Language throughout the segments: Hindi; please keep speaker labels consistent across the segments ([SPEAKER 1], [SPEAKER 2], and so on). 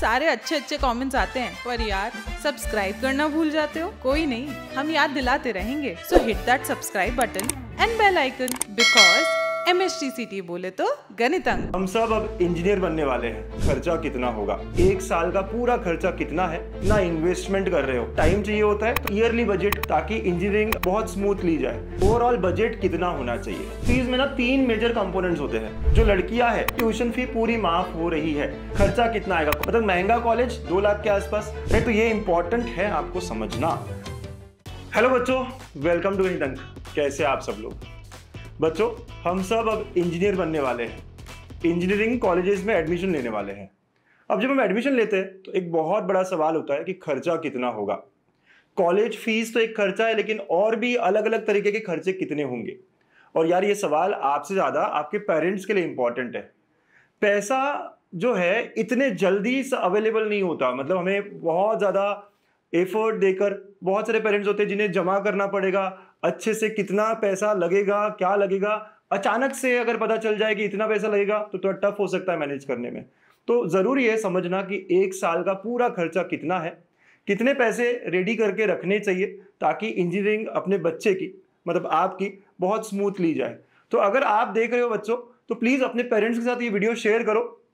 [SPEAKER 1] सारे अच्छे अच्छे कमेंट्स आते हैं, पर यार सब्सक्राइब करना भूल जाते हो। कोई नहीं, हम याद दिलाते रहेंगे। So hit that subscribe button and bell icon, because MSTCT बोले तो गणित अंक।
[SPEAKER 2] हम सब अब इंजीनियर बनने वाले हैं। खर्चा कितना होगा, एक साल का पूरा खर्चा कितना है, ना इन्वेस्टमेंट कर रहे हो, टाइम चाहिए होता है, तो ईयरली बजट ताकि इंजीनियरिंग बहुत स्मूथली जाए। ओवरऑल बजट कितना होना चाहिए। फीस में ना 3 मेजर कंपोनेंट्स होते हैं। जो लड़कियां है, ट्यूशन फी पूरी माफ हो रही है। खर्चा कितना आएगा, मतलब महंगा कॉलेज 2 लाख के आसपास है, तो ये इंपॉर्टेंट है आपको समझना। हेलो बच्चों, वेलकम टू गणित अंक। कैसे आप सब लोग। बच्चों, हम सब अब इंजीनियर बनने वाले हैं। इंजीनियरिंग कॉलेजेस में एडमिशन लेने वाले हैं। अब जब हम एडमिशन लेते हैं तो एक बहुत बड़ा सवाल होता है कि खर्चा कितना होगा। कॉलेज फीस तो एक खर्चा है, लेकिन और भी अलग अलग तरीके के खर्चे कितने होंगे। और यार ये सवाल आपसे ज़्यादा आपके पेरेंट्स के लिए इंपॉर्टेंट है। पैसा जो है इतने जल्दी अवेलेबल नहीं होता, मतलब हमें बहुत ज़्यादा एफर्ट देकर, बहुत सारे पेरेंट्स होते हैं जिन्हें जमा करना पड़ेगा अच्छे से। कितना पैसा लगेगा, क्या लगेगा, अचानक से अगर पता चल जाए कि इतना पैसा लगेगा तो थोड़ा टफ हो सकता है मैनेज करने में। तो ज़रूरी है समझना कि एक साल का पूरा खर्चा कितना है, कितने पैसे रेडी करके रखने चाहिए ताकि इंजीनियरिंग अपने बच्चे की, मतलब आपकी, बहुत स्मूथली जाए। तो अगर आप देख रहे हो बच्चों, तो प्लीज़ अपने पेरेंट्स के साथ ये वीडियो शेयर करो।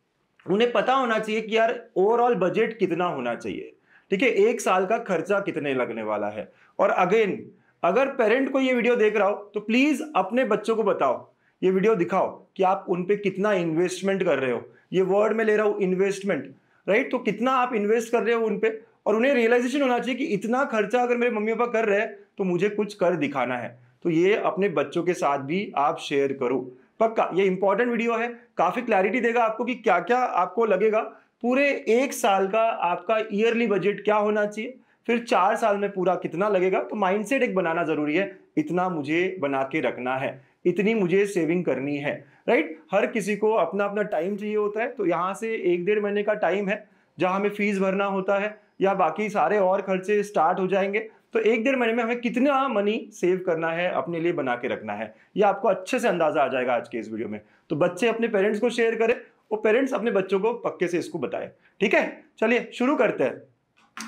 [SPEAKER 2] उन्हें पता होना चाहिए कि यार ओवरऑल बजट कितना होना चाहिए, ठीक है, एक साल का खर्चा कितने लगने वाला है। और अगेन, अगर पेरेंट को ये वीडियो देख रहा हो तो प्लीज अपने बच्चों को बताओ, ये वीडियो दिखाओ कि आप उन पे कितना इन्वेस्टमेंट कर रहे हो। ये वर्ड में ले रहा हूं, इन्वेस्टमेंट, राइट। तो कितना आप इन्वेस्ट कर रहे हो उन पे, और उन्हें रियलाइजेशन होना चाहिए कि इतना खर्चा अगर मेरे मम्मी पापा कर रहे हैं तो मुझे कुछ कर दिखाना है। तो ये अपने बच्चों के साथ भी आप शेयर करो पक्का। ये इंपॉर्टेंट वीडियो है, काफी क्लैरिटी देगा आपको कि क्या क्या आपको लगेगा। पूरे एक साल का आपका ईयरली बजट क्या होना चाहिए, फिर 4 साल में पूरा कितना लगेगा। तो माइंडसेट एक बनाना जरूरी है, इतना मुझे बना के रखना है, इतनी मुझे सेविंग करनी है, राइट। हर किसी को अपना अपना टाइम चाहिए होता है। तो यहाँ से 1-1.5 महीने का टाइम है जहाँ हमें फीस भरना होता है या बाकी सारे और खर्चे स्टार्ट हो जाएंगे। तो 1-1.5 महीने में हमें कितना मनी सेव करना है, अपने लिए बना के रखना है, ये आपको अच्छे से अंदाजा आ जाएगा आज के इस वीडियो में। तो बच्चे अपने पेरेंट्स को शेयर करें और पेरेंट्स अपने बच्चों को पक्के से इसको बताएं, ठीक है। चलिए शुरू करते हैं।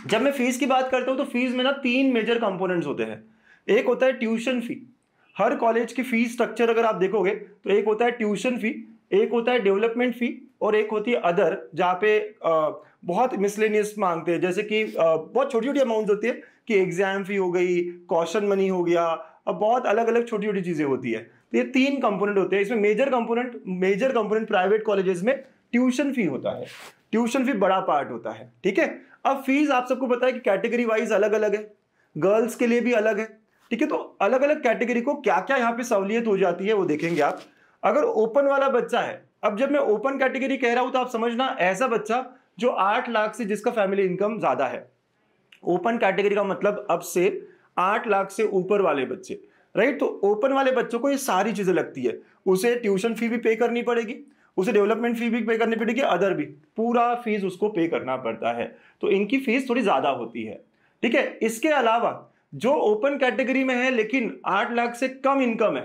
[SPEAKER 2] जब मैं फीस की बात करता हूं तो फीस में ना 3 मेजर कंपोनेंट्स होते हैं। एक होता है ट्यूशन फी। हर कॉलेज की फीस स्ट्रक्चर अगर आप देखोगे तो एक होता है ट्यूशन फी, एक होता है डेवलपमेंट फी, और एक होती है अदर, जहाँ पे बहुत मिसलेनियस मांगते हैं, जैसे कि बहुत छोटी छोटी अमाउंट होती है कि एग्जाम फी हो गई, कॉशन मनी हो गया, अब बहुत अलग अलग छोटी छोटी चीजें होती है। तो ये 3 कंपोनेंट होते हैं। इसमें मेजर कंपोनेंट प्राइवेट कॉलेजेस में ट्यूशन फी होता है। ट्यूशन फी बड़ा पार्ट होता है, ठीक है। अब फीस आप सबको पता है कि कैटेगरी वाइज अलग अलग है, गर्ल्स के लिए भी अलग है, ठीक है। तो अलग अलग कैटेगरी को क्या क्या यहाँ पे सहूलियत हो जाती है वो देखेंगे आप। अगर ओपन वाला बच्चा है, अब जब मैं ओपन कैटेगरी कह रहा हूं तो आप समझना ऐसा बच्चा जो 8 लाख से जिसका फैमिली इनकम ज्यादा है। ओपन कैटेगरी का मतलब अब से 8 लाख से ऊपर वाले बच्चे, राइट। तो ओपन वाले बच्चों को ये सारी चीजें लगती है। उसे ट्यूशन फी भी पे करनी पड़ेगी, उसे डेवलपमेंट फी भी पे करनी पड़ेगी, अदर भी पूरा फीस उसको पे करना पड़ता है। तो इनकी फीस थोड़ी ज्यादा होती है, ठीक है। इसके अलावा जो ओपन कैटेगरी में है लेकिन 8 लाख से कम इनकम है,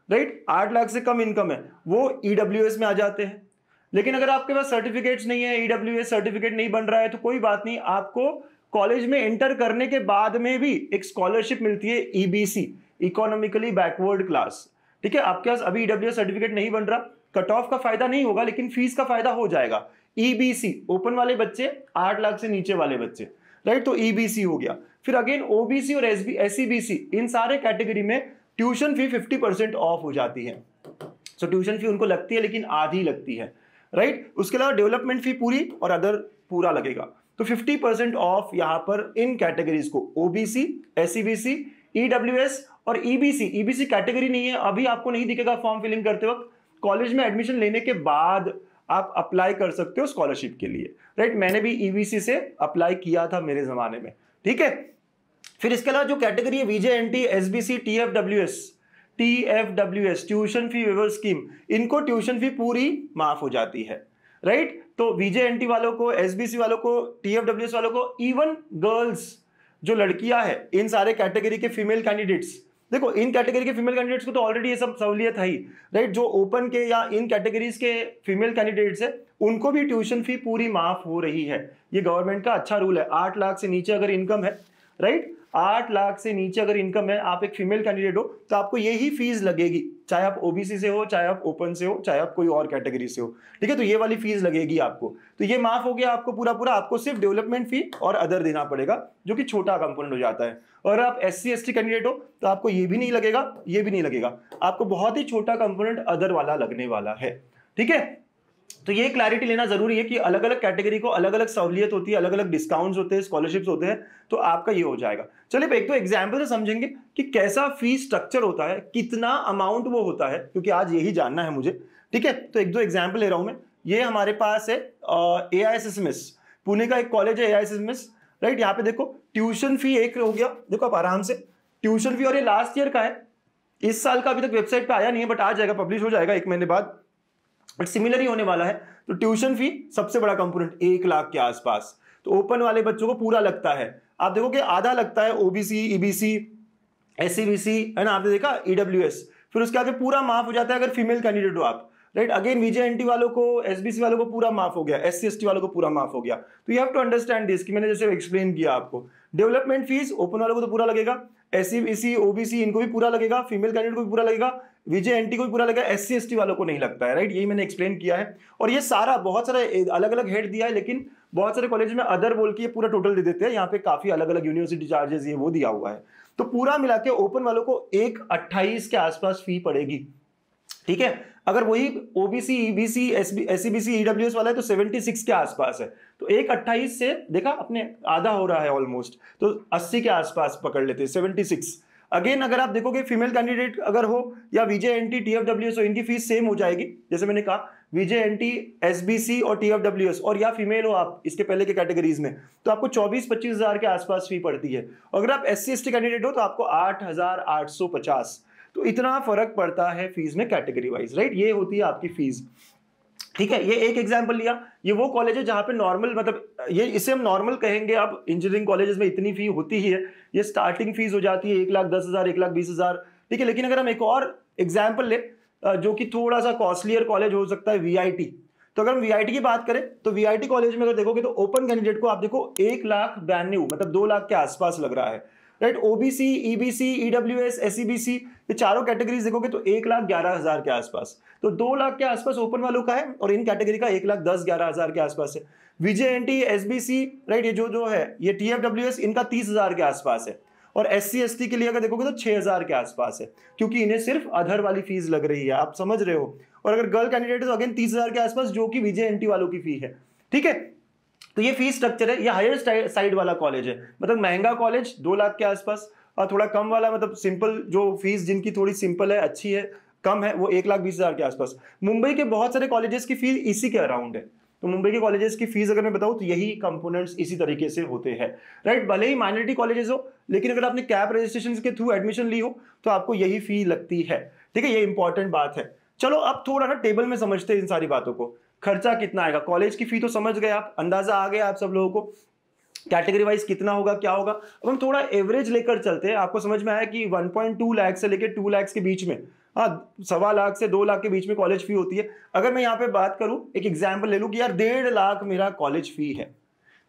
[SPEAKER 2] राइट, 8 लाख से कम इनकम है, वो ईडब्ल्यूएस में आ जाते हैं। लेकिन अगर आपके पास सर्टिफिकेट्स नहीं है, ईडब्ल्यूएस सर्टिफिकेट नहीं बन रहा है, तो कोई बात नहीं, आपको कॉलेज में एंटर करने के बाद में भी एक स्कॉलरशिप मिलती है, ईबीसी, इकोनॉमिकली बैकवर्ड क्लास, ठीक है। आपके पास अभी ईडब्ल्यूएस सर्टिफिकेट नहीं बन रहा, कट ऑफ का फायदा नहीं होगा, लेकिन फीस का फायदा हो जाएगा। ईबीसी ओपन वाले बच्चे, 8 लाख से नीचे वाले बच्चे, राइट, तो ईबीसी हो गया। फिर अगेन ओबीसी और एससीबीसी, इन सारे कैटेगरी में ट्यूशन फी 50% ऑफ हो जाती है। सो ट्यूशन फी उनको लगती है लेकिन आधी लगती है, राइट। उसके अलावा डेवलपमेंट फी पूरी और अदर पूरा लगेगा। तो 50% ऑफ यहां पर इन कैटेगरीज को, ओबीसी, एससीबीसी, ईडब्ल्यूएस और ईबीसी। ईबीसी कैटेगरी नहीं है, अभी आपको नहीं दिखेगा फॉर्म फिलिंग करते वक्त, कॉलेज में एडमिशन लेने के बाद आप अप्लाई कर सकते हो स्कॉलरशिप के लिए, राइट। मैंने भी ईबीसी से अप्लाई किया था मेरे जमाने में, ठीक है। फिर इसके अलावा जो कैटेगरी है VJNT, SBC, TFWS tuition fee waiver scheme, इनको ट्यूशन फी पूरी माफ हो जाती है, राइट। तो वीजेएनटी वालों को, एसबीसी वालों को, टीएफडब्ल्यूएस वालों को, इवन गर्ल्स जो लड़कियां हैं, इन सारे कैटेगरी के फीमेल कैंडिडेट्स, देखो इन कैटेगरी के फीमेल कैंडिडेट्स को तो ऑलरेडी ये सब सहूलियत है ही, राइट। जो ओपन के या इन कैटेगरीज के फीमेल कैंडिडेट्स है उनको भी ट्यूशन फी पूरी माफ हो रही है। ये गवर्नमेंट का अच्छा रूल है। 8 लाख से नीचे अगर इनकम है, राइट, 8 लाख से नीचे अगर इनकम है, आप एक फीमेल कैंडिडेट हो तो आपको यही फीस लगेगी, चाहे आप ओबीसी से हो, चाहे आप ओपन से हो, चाहे आप कोई और कैटेगरी से हो, ठीक है। तो ये वाली फीस लगेगी आपको, तो ये माफ हो गया आपको पूरा पूरा। आपको सिर्फ डेवलपमेंट फी और अदर देना पड़ेगा जो कि छोटा कंपोनेंट हो जाता है। और आप SC ST कैंडिडेट हो तो आपको ये भी नहीं लगेगा, ये भी नहीं लगेगा, आपको बहुत ही छोटा कंपोनेंट अदर वाला लगने वाला है, ठीक है। तो ये क्लैरिटी लेना जरूरी है कि अलग अलग कैटेगरी को अलग अलग सहूलियत होती है, अलग अलग डिस्काउंट्स होते हैं, स्कॉलरशिप्स होते हैं, तो आपका ये हो जाएगा। चलिए एक दो एग्जांपल से समझेंगे कि कैसा फीस स्ट्रक्चर होता है, कितना अमाउंट वो होता है, क्योंकि आज यही जानना है मुझे, ठीक है। तो एक दो एग्जांपल ले रहा हूं मैं। ये हमारे पास है AISSMS, पुणे का एक कॉलेज है AISSMS, राइट। यहाँ पे देखो ट्यूशन फी एक हो गया, देखो आप आराम से ट्यूशन फी, और ये लास्ट ईयर का है, इस साल का अभी तक वेबसाइट पे आया नहीं है, बट आ जाएगा, पब्लिश हो जाएगा 1 महीने बाद, बट सिमिलर ही होने वाला है। तो ट्यूशन फी सबसे बड़ा कंपोनेंट 1 लाख के आसपास। तो ओपन वाले बच्चों को पूरा लगता है, आप देखो कि आधा लगता है OBC, EBC, SCBC, है ना, आपने देखा EWS, फिर उसके आगे पूरा माफ हो जाता है अगर फीमेल कैंडिडेट हो आप, राइट। अगेन VJNT वालों को, SBC वालों को पूरा माफ हो गया, SC ST वालों को पूरा माफ हो गया। तो you have to understand this कि मैंने जैसे एक्सप्लेन किया आपको, डेवलपमेंट फीस ओपन वालों को तो पूरा लगेगा, SCBC, OBC इनको भी पूरा लगेगा, फीमेल कैंडिडेट को भी पूरा लगेगा, VJNT को भी पूरा लगेगा, SC ST वालों को नहीं लगता है, राइट। यही मैंने एक्सप्लेन किया है। और ये सारा बहुत सारे अलग अलग हेड दिया है, लेकिन बहुत सारे कॉलेज में अदर बोल के ये पूरा टोटल दे देते हैं। यहाँ पे काफी अलग अलग यूनिवर्सिटी चार्जेस ये वो दिया हुआ है। तो पूरा मिला के ओपन वालों को 1,28 के आसपास फी पड़ेगी, ठीक है। अगर वही OBC, EBC, SCBC, EWS वाला है तो 76 के आसपास है। तो 1,28 से देखा अपने आधा हो रहा है ऑलमोस्ट, तो 80 के आसपास पकड़ लेते हैं, 76। अगेन अगर आप देखोगे फीमेल कैंडिडेट अगर हो या VJNT, TFWS हो, इनकी फीस सेम हो जाएगी। जैसे मैंने कहा VJNT, SBC और TFWS, और या फीमेल हो आप इसके पहले के कैटेगरीज में, तो आपको 24-25 हजार के आसपास फी पड़ती है। अगर आप SC ST कैंडिडेट हो तो आपको 8,850। तो इतना फर्क पड़ता है फीस में कैटेगरी वाइज, राइट। ये होती है आपकी फीस, ठीक है। ये एक एग्जांपल लिया। ये वो कॉलेज है जहां पे नॉर्मल, मतलब ये इसे हम नॉर्मल कहेंगे। अब इंजीनियरिंग कॉलेजेस में इतनी फी होती ही है, ये स्टार्टिंग फीस हो जाती है 1,10,000, 1,20,000, ठीक है। लेकिन अगर हम एक और एग्जाम्पल ले जो कि थोड़ा सा कॉस्टलियर कॉलेज हो सकता है, VIT। तो अगर हम VIT की बात करें तो VIT कॉलेज में अगर देखोगे तो ओपन कैंडिडेट को आप देखो 1,92,000, मतलब 2 लाख के आसपास लग रहा है, right. OBC, EBC, EWS, SCBC, ये चारों कैटेगरीज देखोगे तो 1,11,000 के आसपास। तो 2 लाख के आसपास ओपन वालों का है, और इन कैटेगरी का 1,10,11,000 के आसपास है। VJNT, SBC, राइट, ये जो है ये TFWS, इनका 30,000 के आसपास है। और SC ST के लिए अगर देखोगे तो 6,000 के आसपास है, क्योंकि इन्हें सिर्फ अधर वाली फीस लग रही है, आप समझ रहे हो। और अगर गर्ल कैंडिडेट है तो अगेन 30,000 के आसपास, जो कि VJNT वालों की फी है, ठीक है। तो ये फीस स्ट्रक्चर है। ये हायर साइड वाला कॉलेज है, मतलब महंगा कॉलेज 2 लाख के आसपास, और थोड़ा कम वाला मतलब सिंपल, जो फीस जिनकी थोड़ी सिंपल है, अच्छी है, कम है, वो 1,20,000 के आसपास। मुंबई के बहुत सारे कॉलेजेस की फीस इसी के अराउंड है। तो मुंबई के कॉलेजेस की फीस अगर मैं बताऊं तो यही कंपोनेंट्स इसी तरीके से होते हैं, राइट। भले ही माइनॉरिटी कॉलेजेस हो, लेकिन अगर आपने कैप रजिस्ट्रेशन के थ्रू एडमिशन ली हो तो आपको यही फी लगती है, ठीक है। ये इंपॉर्टेंट बात है। चलो अब थोड़ा ना टेबल में समझते हैं इन सारी बातों को। खर्चा कितना आएगा, कॉलेज की फी तो समझ गए आप, अंदाजा आ गया आप सब लोगों को, कैटेगरी वाइज कितना होगा, क्या होगा। अब हम थोड़ा एवरेज लेकर चलते हैं। आपको समझ में आया कि 1.2 लाख से लेकर 2 लाख के बीच में, हाँ 1.25 लाख से 2 लाख के बीच में कॉलेज फी होती है। अगर मैं यहाँ पे बात करूं, एक एग्जाम्पल ले लूं कि यार 1.5 लाख मेरा कॉलेज फी है,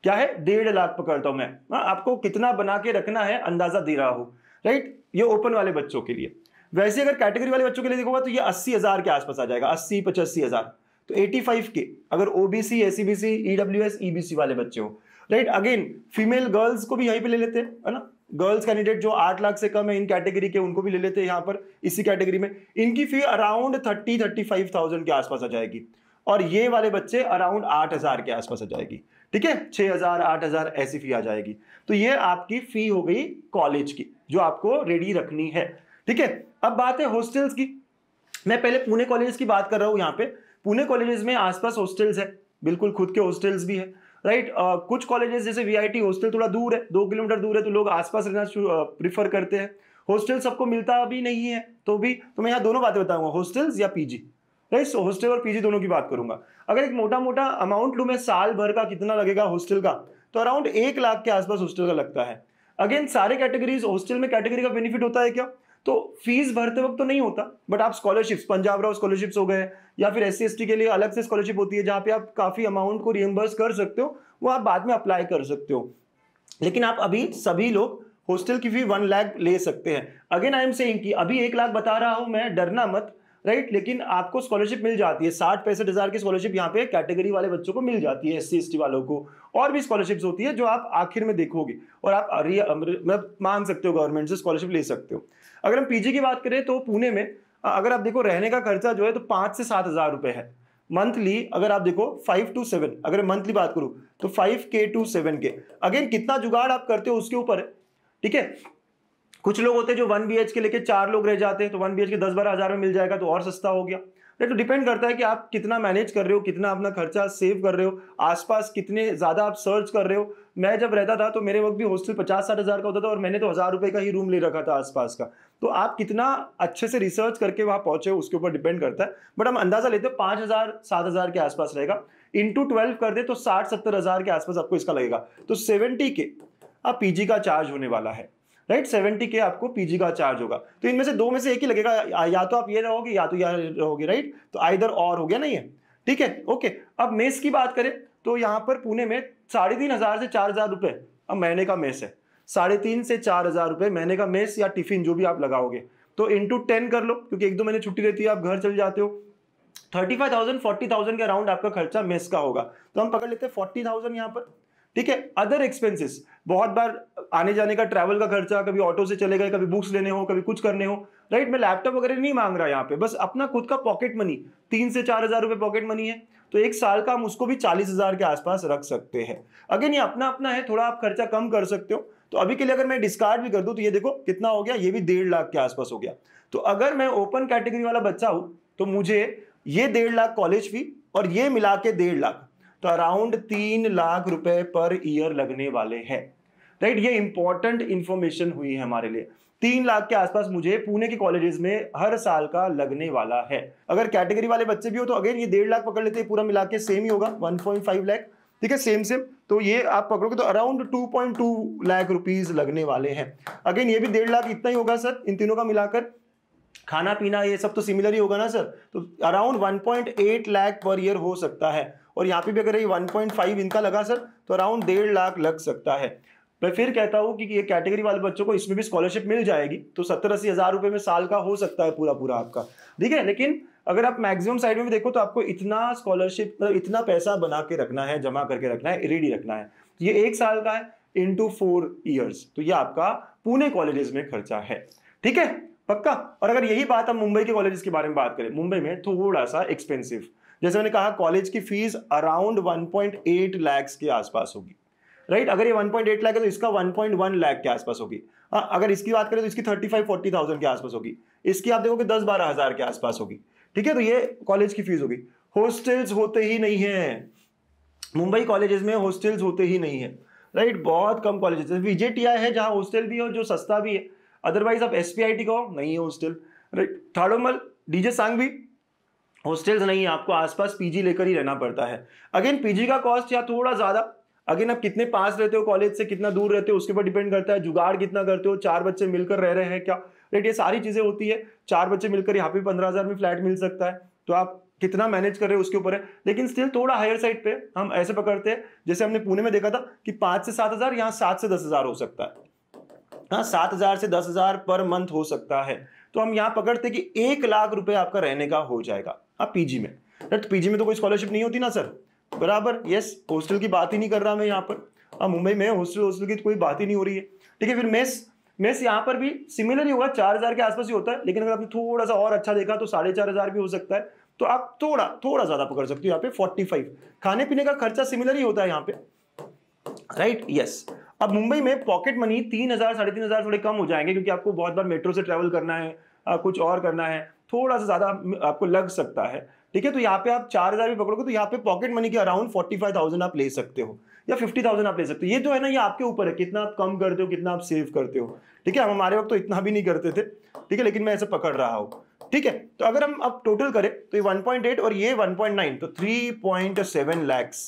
[SPEAKER 2] क्या है, 1.5 लाख पकड़ता हूं मैं। आपको कितना बना के रखना है अंदाजा दे रहा हूं, राइट। ये ओपन वाले बच्चों के लिए। वैसे अगर कैटेगरी वाले बच्चों के लिए देखोगा तो ये 80,000 के आसपास आ जाएगा, 80-85,000। तो 85K अगर OBC, SCBC, EWS, EBC वाले बच्चे हो, राइट। अगेन फीमेल गर्ल्स को भी यहीं पे ले लेते हैं, है ना। गर्ल्स कैंडिडेट जो 8 लाख से कम है इन कैटेगरी के, उनको भी ले लेते हैं यहाँ पर इसी कैटेगरी में। इनकी फी अराउंड 30-35,000 के आसपास आ जाएगी, और ये वाले बच्चे अराउंड 8,000 के आसपास आ जाएगी, ठीक है। 6,000, 8,000 ऐसी फी आ जाएगी। तो ये आपकी फी हो गई कॉलेज की, जो आपको रेडी रखनी है, ठीक है। अब बात है हॉस्टल्स की। मैं पहले पुणे कॉलेज की बात कर रहा हूं। यहाँ पे पुणे कॉलेजेस में आसपास हॉस्टल्स है, बिल्कुल खुद के हॉस्टल्स भी है, राइट। कुछ कॉलेजेस जैसे VIT हॉस्टल थोड़ा दूर है, 2 किलोमीटर दूर है, तो लोग आसपास रहना प्रीफर करते हैं। हॉस्टल सबको मिलता भी नहीं है, तो मैं यहाँ दोनों बातें बताऊंगा, हॉस्टल्स या PG, राइट। सो हॉस्टल और PG दोनों की बात करूंगा। अगर एक मोटा मोटा अमाउंट लूं मैं साल भर का कितना लगेगा हॉस्टल का, तो अराउंड 1 लाख के आसपास हॉस्टल का लगता है। अगेन सारे कैटेगरीज हॉस्टल में कैटेगरी का बेनिफिट होता है क्या, तो फीस भरते वक्त तो नहीं होता, बट आप स्कॉलरशिप्स, पंजाब राव स्कॉलरशिप्स हो गए, या फिर SC ST के लिए अलग से स्कॉलरशिप होती है जहां पे आप काफी अमाउंट को रिएम्बर्स कर सकते हो, वो आप बाद में अप्लाई कर सकते हो। लेकिन आप अभी सभी लोग हॉस्टल की फी 1 लाख ले सकते हैं। अगेन आई एम सेइंग कि अभी 1 लाख बता रहा हूं मैं, डरना मत, राइट। लेकिन आपको स्कॉलरशिप मिल जाती है, 60-65 हजार की स्कॉलरशिप यहाँ पे कैटेगरी वाले बच्चों को मिल जाती है, SC ST वालों को। और भी स्कॉलरशिप्स होती है जो आप आखिर में देखोगे, और आप मतलब मांग सकते हो, गवर्नमेंट से स्कॉलरशिप ले सकते हो। अगर हम PG की बात करें तो पुणे में अगर आप देखो रहने का खर्चा जो है तो 5 से 7 हजार रुपए है मंथली। अगर आप देखो 5 to 7, अगर मंथली बात करूं तो 5K to 7K। अगेन कितना जुगाड़ आप करते हो उसके ऊपर है, ठीक है। कुछ लोग होते हैं जो 1 BHK लेके 4 लोग रह जाते हैं, तो 1 BHK 10-12 हजार में मिल जाएगा तो और सस्ता हो गया। तो डिपेंड करता है कि आप कितना मैनेज कर रहे हो, कितना अपना खर्चा सेव कर रहे हो, आसपास कितने ज्यादा आप सर्च कर रहे हो। मैं जब रहता था तो मेरे वक्त भी हॉस्टल 50-60 हजार का होता था, और मैंने तो 1000 रुपए का ही रूम ले रखा था आसपास का। तो आप कितना अच्छे से रिसर्च करके वहां पहुंचे उसके ऊपर डिपेंड करता है, बट हम अंदाजा लेते हैं 5000-7000 हजार के आसपास रहेगा। इंटू 12 कर दे तो 60-70 हजार के आसपास आपको इसका लगेगा। तो 70K आप PG का चार्ज होने वाला है, राइट। 70K आपको PG का चार्ज होगा। तो इनमें से दो में से एक ही लगेगा, या तो आप ये रहोगे या तो यार रहोगे, राइट। तो आइदर और हो गया, नहीं है, ठीक है, ओके। अब मेस की बात करें तो यहाँ पर पुणे में 3500 से 4000 रुपए अब महीने का मेस है। 3500 से 4000 रुपए महीने का मेस या टिफिन जो भी आप लगाओगे, तो इंटू 10 कर लो, क्योंकि 1-2 महीने छुट्टी रहती है, आप घर चले जाते हो। 35,000-40,000 के अराउंड आपका खर्चा मेस का होगा। तो हम पकड़ लेते हैं 40,000 यहाँ पर, ठीक है। अदर एक्सपेंसेस, बहुत बार आने जाने का, ट्रैवल का खर्चा, कभी ऑटो से चले गए, कभी बुक्स लेने हो, कभी कुछ करने हो, राइट। मैं लैपटॉप वगैरह नहीं मांग रहा यहाँ पे, बस अपना खुद का पॉकेट मनी 3 से 4 हजार रुपए पॉकेट मनी है, तो एक साल का हम उसको भी 40 हजार के आसपास रख सकते हैं। अगेन ये अपना अपना है, थोड़ा आप खर्चा कम कर सकते हो। तो अभी के लिए अगर मैं डिस्कार्ड भी कर दूं तो ये देखो कितना हो गया, ये भी 1.5 लाख के आसपास हो गया। तो अगर मैं ओपन कैटेगरी वाला बच्चा हूं तो मुझे ये 1.5 लाख कॉलेज फी और ये मिला के 1.5 लाख, तो अराउंड 3 लाख रुपए पर ईयर लगने वाले हैं, राइट। ये इंपॉर्टेंट इंफॉर्मेशन हुई है हमारे लिए। 3 लाख के आसपास मुझे पुणे के कॉलेजेस में हर साल का लगने वाला है। अगर कैटेगरी वाले बच्चे भी हो तो अगेन ये 1.5 लाख पकड़ लेते हैं, पूरा मिला के सेम ही होगा 1.5 लाख, ठीक है, सेम। तो ये आप पकड़ोगे तो अराउंड 2.2 लाख रुपीज लगने वाले हैं। अगेन ये भी 1.5 लाख इतना ही होगा सर, इन तीनों का मिलाकर। खाना पीना ये सब तो सिमिलर ही होगा ना सर, तो अराउंड 1.8 लाख पर ईयर हो सकता है। और यहाँ पे भी अगर ये 1.5 इनका लगा सर तो अराउंड 1.5 लाख लग सकता है। मैं फिर कहता हूँ कि ये कैटेगरी वाले बच्चों को इसमें भी स्कॉलरशिप मिल जाएगी, तो 70-80 हजार रुपए में साल का हो सकता है पूरा पूरा आपका, ठीक है। लेकिन अगर आप मैक्सिमम साइड में भी देखो तो आपको इतना स्कॉलरशिप, इतना पैसा बना के रखना है, जमा करके रखना है, रेडी रखना है। ये 1 साल का है इंटू 4 ईयर्स, तो ये आपका पुणे कॉलेजेस में खर्चा है, ठीक है, पक्का। और अगर यही बात हम मुंबई के कॉलेजेस के बारे में बात करें, मुंबई में थोड़ा सा एक्सपेंसिव, जैसे मैंने कहा कॉलेज की फीस अराउंड 1.8 लाख के आसपास होगी, राइट। अगर ये 1.8 लाख है तो इसका 1.1 लाख के आसपास होगी। अगर इसकी बात करें तो इसकी 35-40,000 के आसपास होगी, इसकी आप देखोगे 10-12 हजार के आसपास होगी, ठीक है। तो ये कॉलेज की फीस होगी। हॉस्टल्स होते ही नहीं है मुंबई कॉलेजेस में, हॉस्टल्स होते ही नहीं है, राइट। बहुत कम कॉलेजेस है, VJTI है जहां हॉस्टल भी हो, जो सस्ता भी है। अदरवाइज आप SPIT का हो, नहीं है हॉस्टल, राइट। थाड़ोमल, DJ सांग भी हॉस्टल्स नहीं है, आपको आसपास PG लेकर ही रहना पड़ता है। अगेन PG का कॉस्ट या थोड़ा ज्यादा, अगेन आप कितने पास रहते हो कॉलेज से, कितना दूर रहते हो उसके ऊपर डिपेंड करता है। जुगाड़ कितना करते हो, 4 बच्चे मिलकर रह रहे हैं क्या, राइट। ये सारी चीजें होती है। 4 बच्चे मिलकर यहाँ पे 15,000 में फ्लैट मिल सकता है, तो आप कितना मैनेज कर रहे हो उसके ऊपर है। लेकिन स्टिल थोड़ा हायर साइड पे हम ऐसे पकड़ते हैं, जैसे हमने पुणे में देखा था कि 5 से 7 हजार, यहाँ 7 से 10 हजार हो सकता है। हाँ, 7 हजार से 10 हजार पर मंथ हो सकता है। तो हम यहाँ पकड़ते कि 1 लाख रुपए आपका रहने का हो जाएगा आप PG में, राइट। PG में तो कोई स्कॉलरशिप नहीं होती ना सर, बराबर, यस। हॉस्टल की बात ही नहीं कर रहा मैं यहाँ पर, मुंबई में हॉस्टल की कोई बात ही नहीं हो रही है, ठीक है। फिर मेस यहाँ पर भी सिमिलर ही होगा, 4 हजार के आसपास ही होता है। लेकिन अगर आपने थोड़ा सा और अच्छा देखा तो 4.5 हजार भी हो सकता है, तो आप थोड़ा ज्यादा पकड़ सकते हो यहाँ पे 45। खाने पीने का खर्चा सिमिलर ही होता है यहाँ पे, राइट, यस। अब मुंबई में पॉकेट मनी 3,000 3,500 हजार थोड़े कम हो जाएंगे, क्योंकि आपको बहुत बार मेट्रो से ट्रैवल करना है, कुछ और करना है, थोड़ा सा ज्यादा आपको लग सकता है, ठीक है। तो यहाँ पे आप 4,000 भी पकड़ोगे तो यहाँ पे पॉकेट मनी के अराउंड 45,000 आप ले सकते हो, या 50,000 आप ले सकते हो। ये जो है ना, ये आपके ऊपर है, कितना आप कम करते हो, कितना आप सेव करते हो, ठीक है। हम हमारे वक्त तो इतना भी नहीं करते थे, ठीक है, लेकिन मैं ऐसे पकड़ रहा हूँ, ठीक है। तो अगर हम अब टोटल करें तो ये 1.8 और ये 1.9, तो 3.7 लैक्स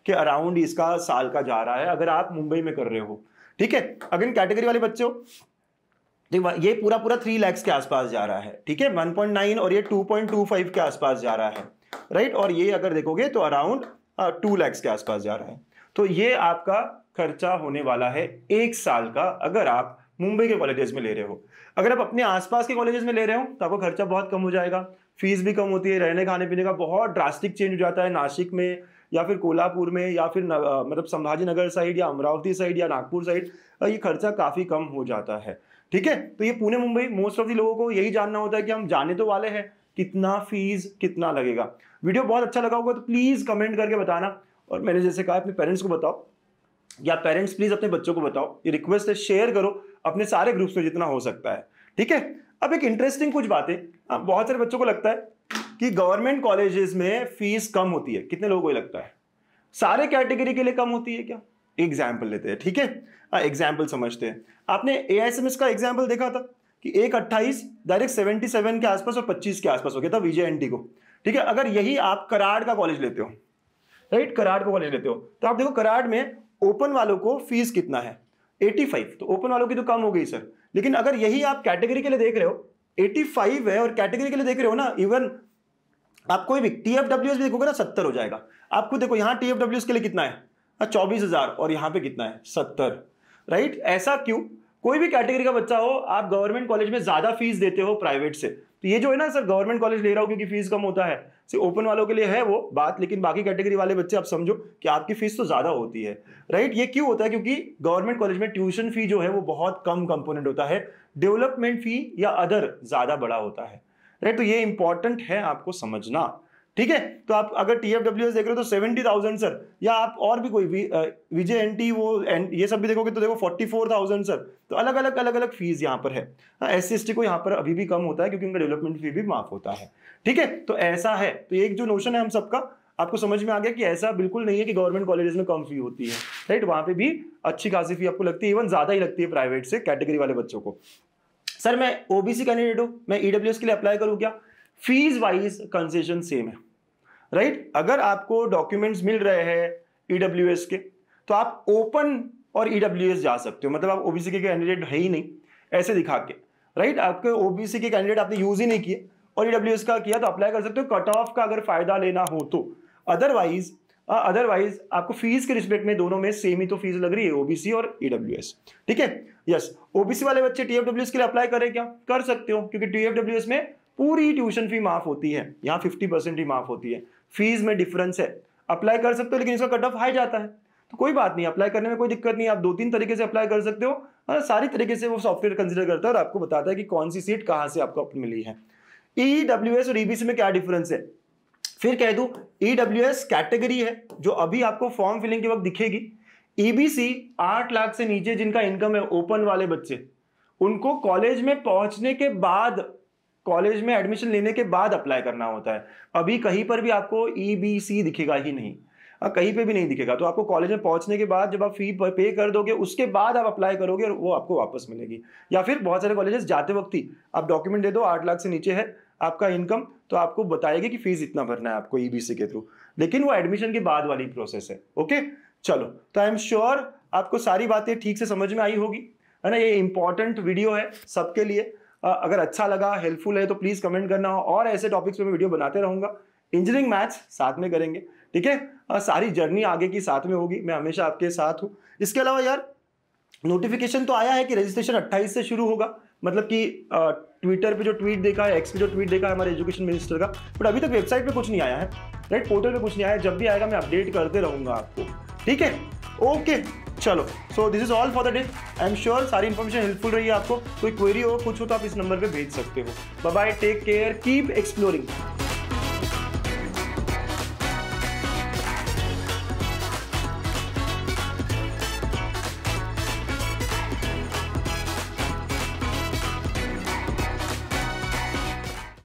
[SPEAKER 2] के अराउंड इसका साल का जा रहा है, अगर आप मुंबई में कर रहे हो, ठीक है। अगर कैटेगरी वाले बच्चे हो देखो ये पूरा 3 लाख के आसपास जा रहा है, ठीक है, 1.9 और ये 2.25 के आसपास जा रहा है, राइट। और ये अगर देखोगे तो अराउंड 2 लाख के आसपास जा रहा है। तो ये आपका खर्चा होने वाला है 1 साल का, अगर आप मुंबई के कॉलेजेस में ले रहे हो। अगर आप अपने आसपास के कॉलेजेस में ले रहे हो तो आपका खर्चा बहुत कम हो जाएगा, फीस भी कम होती है, रहने खाने पीने का बहुत ड्रास्टिक चेंज हो जाता है। नासिक में या फिर कोल्हापुर में या फिर मतलब संभाजी नगर साइड या अमरावती साइड या नागपुर साइड ये खर्चा काफ़ी कम हो जाता है, ठीक है। तो ये Pune Mumbai most of the लोगों को यही जानना होता है कि हम जाने तो वाले हैं, कितना फीस कितना लगेगा। वीडियो बहुत अच्छा लगा होगा तो प्लीज़ कमेंट करके बताना, और मैंने जैसे कहा अपने पेरेंट्स को बताओ, या पेरेंट्स प्लीज़ अपने बच्चों को बताओ। ये रिक्वेस्ट है, शेयर करो अपने सारे ग्रुप्स में जितना हो सकता है, ठीक है। अब एक इंटरेस्टिंग कुछ बातें, बहुत सारे बच्चों को लगता है कि गवर्नमेंट कॉलेजेस में फीस कम होती है। कितने लोगों को लगता है? सारे कैटेगरी के लिए कम होती है क्या? एग्जाम्पल लेते हैं, ठीक है, एग्जाम्पल समझते हैं। आपने AISMS का एग्जाम्पल देखा था कि 1.28 डायरेक्ट 77 के आसपास और 25 के आसपास हो गया था VJNT को, ठीक है। अगर यही आप कराड़ का कॉलेज लेते हो, राइट, कराड़ का कॉलेज लेते हो, तो आप देखो कराड़ में ओपन वालों को फीस कितना है? 85। तो ओपन वालों की तो कम हो गई सर, लेकिन अगर यही आप कैटेगरी के लिए देख रहे हो 85 है, और कैटेगरी के लिए देख रहे हो ना, इवन आप कोई भी TFWS भी देखोगे ना 70 हो जाएगा। आपको देखो यहाँ TFWS के लिए कितना है? 24,000, और यहाँ पे कितना है? 70, राइट। ऐसा क्यों? कोई भी कैटेगरी का बच्चा हो, आप गवर्नमेंट कॉलेज में ज्यादा फीस देते हो प्राइवेट से। तो ये जो है ना सर गवर्नमेंट कॉलेज ले रहा हूँ क्योंकि फीस कम होता है, सिर्फ ओपन वालों के लिए है वो बात, लेकिन बाकी कैटेगरी वाले बच्चे आप समझो कि आपकी फीस तो ज्यादा होती है, राइट। ये क्यों होता है? क्योंकि गवर्नमेंट कॉलेज में ट्यूशन फी जो है वो बहुत कम कंपोनेंट होता है, डेवलपमेंट फी या अदर ज्यादा बड़ा होता है, राइट। तो ये इंपॉर्टेंट है आपको समझना, ठीक है। तो आप अगर TFWS देख रहे हो तो 70,000 सर, या आप और भी कोई VJNT वो ये सब भी देखोगे तो देखो 44,000 सर। तो अलग अलग फीस यहाँ पर है। SC/ST को यहाँ पर अभी भी कम होता है क्योंकि उनका डेवलपमेंट फी भी माफ होता है, ठीक है। तो ऐसा है, तो एक जो नोशन है हम सबका आपको समझ में आ गया कि ऐसा बिल्कुल नहीं है कि गवर्नमेंट कॉलेजेस में कम फी होती है, राइट। वहां पे भी अच्छी खासी फी आपको लगती है, इवन ज्यादा ही लगती है प्राइवेट से कैटेगरी वाले बच्चों को। सर मैं OBC कैंडिडेट हूं, मैं EWS के लिए अप्लाई करूं क्या? फीस वाइज कंसेशन सेम है, राइट। अगर आपको डॉक्यूमेंट्स मिल रहे हैं EWS के तो आप ओपन और EWS जा सकते हो, मतलब आप OBC के कैंडिडेट है ही नहीं ऐसे दिखा के, राइट। आपके OBC के कैंडिडेट आपने यूज ही नहीं किए और EWS का किया तो अप्लाई कर सकते हो, कट ऑफ का अगर फायदा लेना हो तो। अदरवाइज आपको फीस के रिस्पेक्ट में दोनों में सेम ही तो फीस लग रही है, OBC और EWS, ठीक है। यस, OBC वाले बच्चे TFWS के लिए अप्लाई करें क्या? कर सकते हो, क्योंकि TFWS में पूरी ट्यूशन फी माफ होती है, यहाँ 50% ही माफ होती है, फीस में डिफरेंस है, अप्लाई कर सकते हो, लेकिन इसका कट ऑफ हाई जाता है तो कोई बात नहीं, अप्लाई करने में कोई दिक्कत नहीं। आप 2-3 तरीके से अप्लाई कर सकते हो, सारी तरीके से वो सॉफ्टवेयर कंसिडर करता है और आपको बताता है कि कौन सी सीट कहाँ से आपको मिली है। EWS और EBC में क्या डिफरेंस है? फिर कह दूं, EWS कैटेगरी है जो अभी आपको फॉर्म फिलिंग के वक्त दिखेगी। EBC 8 लाख से नीचे जिनका इनकम है, ओपन वाले बच्चे, उनको कॉलेज में पहुंचने के बाद, कॉलेज में एडमिशन लेने के बाद अप्लाई करना होता है। अभी कहीं पर भी आपको EBC दिखेगा ही नहीं, कहीं पे भी नहीं दिखेगा। तो आपको कॉलेज में पहुंचने के बाद जब आप फी पे कर दोगे उसके बाद आप अप्लाई करोगे और वो आपको वापस मिलेगी। या फिर बहुत सारे कॉलेजेस जाते वक्त ही आप डॉक्यूमेंट दे दो, 8 लाख से नीचे है आपका इनकम, तो आपको बताएगी कि फीस इतना भरना है आपको EBC के थ्रू, लेकिन वो एडमिशन के बाद वाली प्रोसेस है। ओके, चलो, तो आई एम श्योर आपको सारी बातें ठीक से समझ में आई होगी, है ना। ये इंपॉर्टेंट वीडियो है सबके लिए। अगर अच्छा लगा, हेल्पफुल है तो प्लीज कमेंट करना, और ऐसे टॉपिक्स पे मैं वीडियो बनाते रहूंगा। इंजीनियरिंग मैथ्स साथ में करेंगे, ठीक है। सारी जर्नी आगे की साथ में होगी, मैं हमेशा आपके साथ हूँ। इसके अलावा यार नोटिफिकेशन तो आया है कि रजिस्ट्रेशन 28 से शुरू होगा, मतलब कि ट्विटर पे जो ट्वीट देखा है, एक्स पे जो ट्वीट देखा है हमारे एजुकेशन मिनिस्टर का, बट अभी तक वेबसाइट पे कुछ नहीं आया है, राइट, पोर्टल पे कुछ नहीं आया। जब भी आएगा मैं अपडेट करते रहूंगा आपको, ठीक है। ओके, चलो, so this is all for the day. I am sure सारी इन्फॉर्मेशन हेल्पफुल रही है आपको। कोई क्वेरी हो, कुछ हो तो आप इस नंबर पे भेज सकते हो। Bye bye, take care, keep exploring.